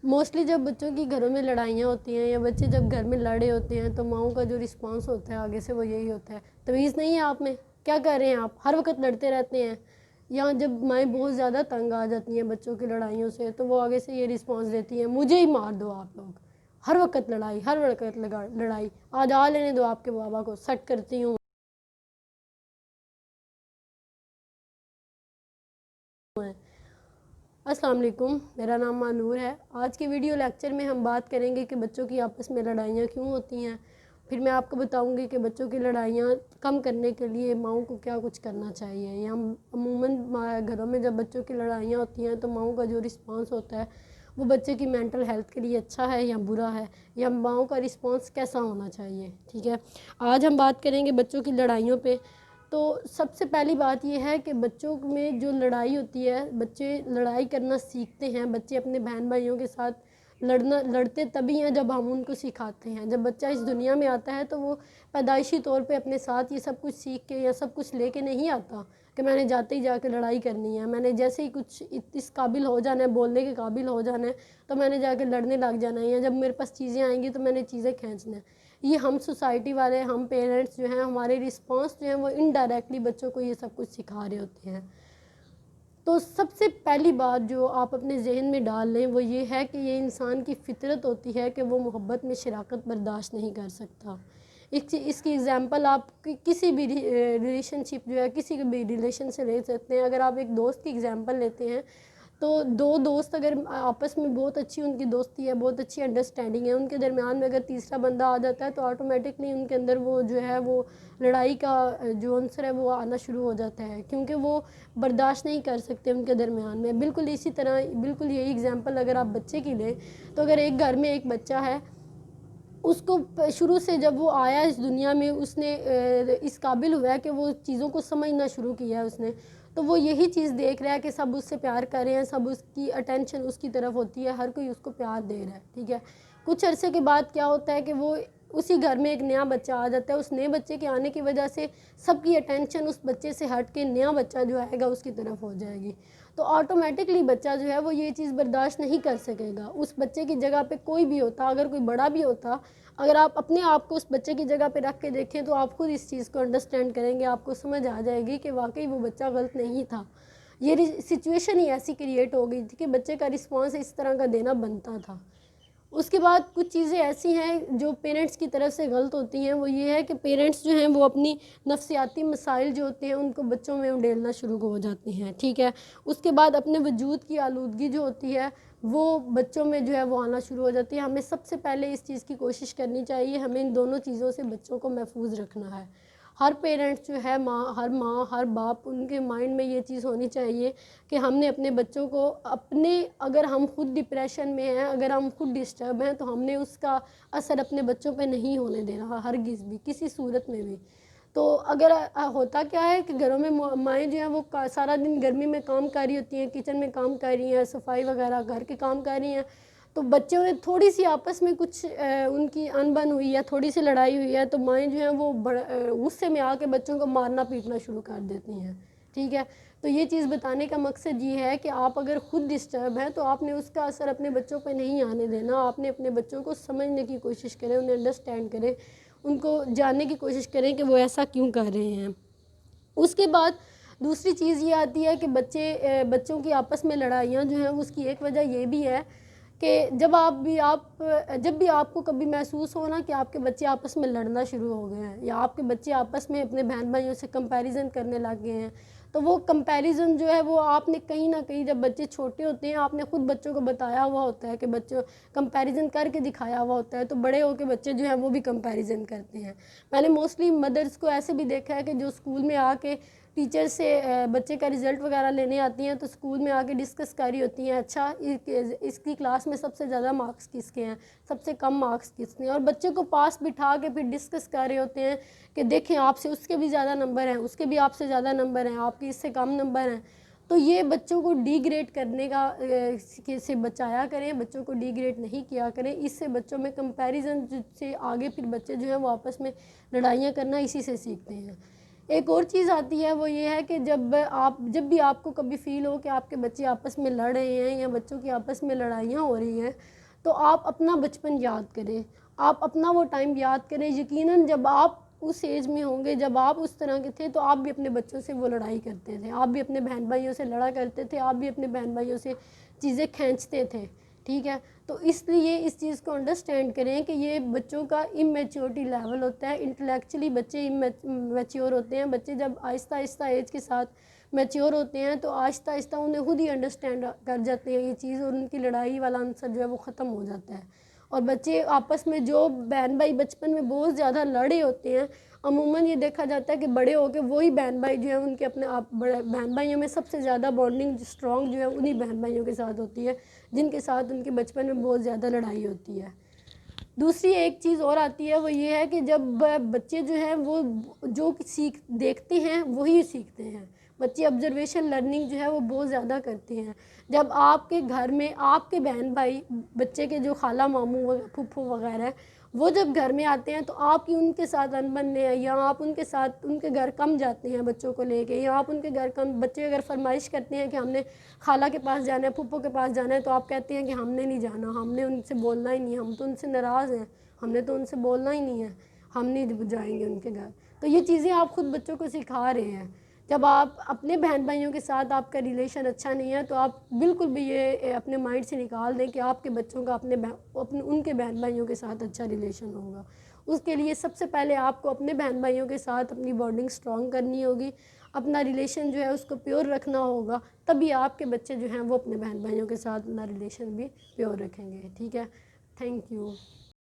Mostly جب بچوں کی گھروں میں لڑائیاں ہوتی ہیں یا بچے جب گھر میں لڑے ہوتے ہیں تو ماؤں کا جو رسپانس ہوتا ہے آگے سے وہ یہی ہوتا ہے، تمیز نہیں ہے آپ میں، کیا کر رہے ہیں آپ، ہر وقت لڑتے رہتے ہیں. یا جب مائیں بہت زیادہ تنگ آ جاتی ہیں بچوں کی لڑائیوں سے تو وہ آگے سے یہ رسپانس دیتی ہیں، مجھے ہی مار دو آپ لوگ، ہر وقت لڑائی، ہر وقت لڑائی، آج آ لینے دو آپ کے بابا کو، سیٹ کرتی ہوں. السلام علیکم، میرا نام مانور ہے. آج کے ویڈیو لیکچر میں ہم بات کریں گے کہ بچوں کی آپس میں لڑائیاں کیوں ہوتی ہیں. پھر میں آپ کو بتاؤں گی کہ بچوں کی لڑائیاں کم کرنے کے لیے ماؤں کو کیا کچھ کرنا چاہیے. یا عموماً گھروں میں جب بچوں کی لڑائیاں ہوتی ہیں تو ماؤں کا جو رسپانس ہوتا ہے وہ بچے کی مینٹل ہیلتھ کے لیے اچھا ہے یا برا ہے، یا ماؤں کا رسپانس کیسا ہونا چاہیے. ٹھیک ہے، آج ہم بات کریں گے بچوں کی لڑائیوں پہ. تو سب سے پہلی بات یہ ہے کہ بچوں میں جو لڑائی ہوتی ہے، بچے لڑائی کرنا سیکھتے ہیں. بچے اپنے بہن بھائیوں کے ساتھ لڑتے تبھی ہیں جب ہم ان کو سکھاتے ہیں. جب بچہ اس دنیا میں آتا ہے تو وہ پیدائشی طور پہ اپنے ساتھ یہ سب کچھ سیکھ کے یا سب کچھ لے کے نہیں آتا کہ میں نے جاتے ہی جا کے لڑائی کرنی ہے، میں نے جیسے ہی کچھ اس قابل ہو جانا ہے، بولنے کے قابل ہو جانا ہے تو میں نے جا کے لڑنے لگ جانا ہے، یا جب میرے پاس چیزیں آئیں گی تو میں نے چیزیں کھینچنا ہے. یہ ہم سوسائٹی والے، ہم پیرنٹس جو ہیں، ہمارے رسپانس جو ہیں وہ انڈائریکٹلی بچوں کو یہ سب کچھ سکھا رہے ہوتے ہیں. تو سب سے پہلی بات جو آپ اپنے ذہن میں ڈال لیں وہ یہ ہے کہ یہ انسان کی فطرت ہوتی ہے کہ وہ محبت میں شراکت برداشت نہیں کر سکتا. اس کی ایگزامپل آپ کسی بھی ریلیشن شپ جو ہے، کسی بھی ریلیشن سے لے سکتے ہیں. اگر آپ ایک دوست کی ایگزامپل لیتے ہیں تو دو دوست اگر آپس میں بہت اچھی ان کی دوستی ہے، بہت اچھی انڈرسٹینڈنگ ہے، ان کے درمیان میں اگر تیسرا بندہ آ جاتا ہے تو آٹومیٹکلی ان کے اندر وہ جو ہے وہ لڑائی کا جو عنصر ہے وہ آنا شروع ہو جاتا ہے، کیونکہ وہ برداشت نہیں کر سکتے ان کے درمیان میں. بالکل اسی طرح، بالکل یہی ایگزامپل اگر آپ بچے کی لیں تو اگر ایک گھر میں ایک بچہ ہے، اس کو شروع سے جب وہ آیا اس دنیا میں اس نے اس قابل ہوا ہے کہ وہ چیزوں کو سمجھنا شروع کیا ہے اس نے، تو وہ یہی چیز دیکھ رہا ہے کہ سب اس سے پیار کر رہے ہیں، سب اس کی اٹینشن اس کی طرف ہوتی ہے، ہر کوئی اس کو پیار دے رہا ہے. ٹھیک ہے، کچھ عرصے کے بعد کیا ہوتا ہے کہ وہ اسی گھر میں ایک نیا بچہ آ جاتا ہے. اس نئے بچے کے آنے کی وجہ سے سب کی اٹینشن اس بچے سے ہٹ کے نیا بچہ جو آئے گا اس کی طرف ہو جائے گی. تو آٹومیٹکلی بچہ جو ہے وہ یہ چیز برداشت نہیں کر سکے گا. اس بچے کی جگہ پہ کوئی بھی ہوتا، اگر کوئی بڑا بھی ہوتا، اگر آپ اپنے آپ کو اس بچے کی جگہ پہ رکھ کے دیکھیں تو آپ خود اس چیز کو انڈرسٹینڈ کریں گے، آپ کو سمجھ آ جائے گی کہ واقعی وہ بچہ غلط نہیں تھا. یہ سچویشن ہی ایسی کریٹ ہو گئی تھی کہ بچے کا رسپانس اس طرح کا دینا بنتا تھا. اس کے بعد کچھ چیزیں ایسی ہیں جو پیرنٹس کی طرف سے غلط ہوتی ہیں، وہ یہ ہے کہ پیرنٹس جو ہیں وہ اپنی نفسیاتی مسائل جو ہوتے ہیں ان کو بچوں میں اڈیلنا شروع ہو جاتے ہیں. ٹھیک ہے، اس کے بعد اپنے وجود کی آلودگی جو ہوتی ہے وہ بچوں میں جو ہے وہ آنا شروع ہو جاتی ہے. ہمیں سب سے پہلے اس چیز کی کوشش کرنی چاہیے، ہمیں ان دونوں چیزوں سے بچوں کو محفوظ رکھنا ہے. ہر پیرنٹس جو ہے، ماں ہر باپ، ان کے مائنڈ میں یہ چیز ہونی چاہیے کہ ہم نے اپنے بچوں کو اگر ہم خود ڈپریشن میں ہیں، اگر ہم خود ڈسٹرب ہیں تو ہم نے اس کا اثر اپنے بچوں پہ نہیں ہونے دینا، ہرگز بھی، کسی صورت میں بھی. تو اگر ہوتا کیا ہے کہ گھروں میں مائیں جو ہیں وہ سارا دن گرمی میں کام کر رہی ہوتی ہیں، کچن میں کام کر رہی ہیں، صفائی وغیرہ گھر کے کام کر رہی ہیں، تو بچوں نے تھوڑی سی آپس میں کچھ ان کی انبن ہوئی ہے، تھوڑی سی لڑائی ہوئی ہے تو مائیں جو ہیں وہ غصے میں آ کے بچوں کو مارنا پیٹنا شروع کر دیتی ہیں. ٹھیک ہے، تو یہ چیز بتانے کا مقصد یہ ہے کہ آپ اگر خود ڈسٹرب ہیں تو آپ نے اس کا اثر اپنے بچوں پہ نہیں آنے دینا. آپ نے اپنے بچوں کو سمجھنے کی کوشش کریں، انہیں انڈرسٹینڈ کریں، ان کو جاننے کی کوشش کریں کہ وہ ایسا کیوں کر رہے ہیں. اس کے بعد دوسری چیز یہ آتی ہے کہ بچوں کی آپس میں لڑائیاں جو ہیں اس کی ایک وجہ یہ بھی ہے کہ جب بھی آپ کو کبھی محسوس ہونا کہ آپ کے بچے آپس میں لڑنا شروع ہو گئے ہیں، یا آپ کے بچے آپس میں اپنے بہن بھائیوں سے کمپیریزن کرنے لگ گئے ہیں، تو وہ کمپیریزن جو ہے وہ آپ نے کہیں نہ کہیں، جب بچے چھوٹے ہوتے ہیں آپ نے خود بچوں کو بتایا ہوا ہوتا ہے کہ بچوں کمپیریزن کر کے دکھایا ہوا ہوتا ہے، تو بڑے ہو کے بچے جو ہیں وہ بھی کمپیریزن کرتے ہیں. میں نے موسٹلی مدرس کو ایسے بھی دیکھا ہے کہ جو اسکول میں آ کے ٹیچر سے بچے کا رزلٹ وغیرہ لینے آتی ہیں تو اسکول میں آ کے ڈسکس کر رہی ہوتی ہیں، اچھا اس کی کلاس میں سب سے زیادہ مارکس کس کے ہیں، سب سے کم مارکس کس کے ہیں، اور بچے کو پاس بٹھا کے پھر ڈسکس کر رہے ہوتے ہیں کہ دیکھیں آپ سے اس کے بھی زیادہ نمبر ہیں، اس کے بھی آپ سے زیادہ نمبر ہیں، آپ کی اس سے کم نمبر ہیں. تو یہ بچوں کو ڈی گریڈ کرنے کا سے بچایا کریں، بچوں کو ڈی گریڈ نہیں کیا کریں. اس سے بچوں میں کمپیریزن سے آگے پھر بچے جو ہیں وہ آپس میں لڑائیاں کرنا اسی سے سیکھتے ہیں. ایک اور چیز آتی ہے وہ یہ ہے کہ جب بھی آپ کو کبھی فیل ہو کہ آپ کے بچے آپس میں لڑ رہے ہیں یا بچوں کی آپس میں لڑائیاں ہو رہی ہیں، تو آپ اپنا بچپن یاد کریں، آپ اپنا وہ ٹائم یاد کریں. یقیناً جب آپ اس ایج میں ہوں گے، جب آپ اس طرح کے تھے، تو آپ بھی اپنے بچوں سے وہ لڑائی کرتے تھے، آپ بھی اپنے بہن بھائیوں سے لڑا کرتے تھے، آپ بھی اپنے بہن بھائیوں سے چیزیں کھینچتے تھے. ٹھیک ہے، تو اس لیے اس چیز کو انڈرسٹینڈ کریں کہ یہ بچوں کا امیچورٹی لیول ہوتا ہے. انٹلیکچولی بچے میچیور ہوتے ہیں. بچے جب آہستہ آہستہ ایج کے ساتھ میچیور ہوتے ہیں تو آہستہ آہستہ انہیں خود ہی انڈرسٹینڈ کر جاتے ہیں یہ چیز، اور ان کی لڑائی والا عنصر جو ہے وہ ختم ہو جاتا ہے. اور بچے آپس میں جو بہن بھائی بچپن میں بہت زیادہ لڑے ہوتے ہیں، عموماً یہ دیکھا جاتا ہے کہ بڑے ہو کے وہی بہن بھائی جو ہیں ان کے اپنے بہن بھائیوں میں سب سے زیادہ بانڈنگ اسٹرانگ جو ہے انہی بہن بھائیوں کے ساتھ ہوتی ہے جن کے ساتھ ان کے بچپن میں بہت زیادہ لڑائی ہوتی ہے. دوسری ایک چیز اور آتی ہے وہ یہ ہے کہ جب بچے جو ہیں وہ جو دیکھتے ہیں وہی سیکھتے ہیں. بچے آبزرویشن لرننگ جو ہے وہ بہت زیادہ کرتے ہیں. جب آپ کے گھر میں آپ کے بہن بھائی، بچے کے جو خالہ ماموں پھپھو وغیرہ ہیں، وہ جب گھر میں آتے ہیں تو آپ کی ان کے ساتھ انبن ہے، یا آپ ان کے ساتھ ان کے گھر کم جاتے ہیں بچوں کو لے کے، یا آپ ان کے گھر کم، بچے اگر فرمائش کرتے ہیں کہ ہم نے خالہ کے پاس جانا ہے، پھپھو کے پاس جانا ہے، تو آپ کہتے ہیں کہ ہم نے نہیں جانا، ہم نے ان سے بولنا ہی نہیں، ہم تو ان سے ناراض ہیں، ہم نے تو ان سے بولنا ہی نہیں ہے، ہم نہیں جائیں گے ان کے گھر. تو یہ چیزیں آپ خود بچوں کو سکھا رہے ہیں. جب آپ اپنے بہن بھائیوں کے ساتھ آپ کا ریلیشن اچھا نہیں ہے تو آپ بالکل بھی یہ اپنے مائنڈ سے نکال دیں کہ آپ کے بچوں کا ان کے بہن بھائیوں کے ساتھ اچھا ریلیشن ہوگا. اس کے لیے سب سے پہلے آپ کو اپنے بہن بھائیوں کے ساتھ اپنی بانڈنگ اسٹرانگ کرنی ہوگی، اپنا ریلیشن جو ہے اس کو پیور رکھنا ہوگا، تبھی آپ کے بچے جو ہیں وہ اپنے بہن بھائیوں کے ساتھ اپنا ریلیشن بھی پیور رکھیں گے. ٹھیک ہے، تھینک یو.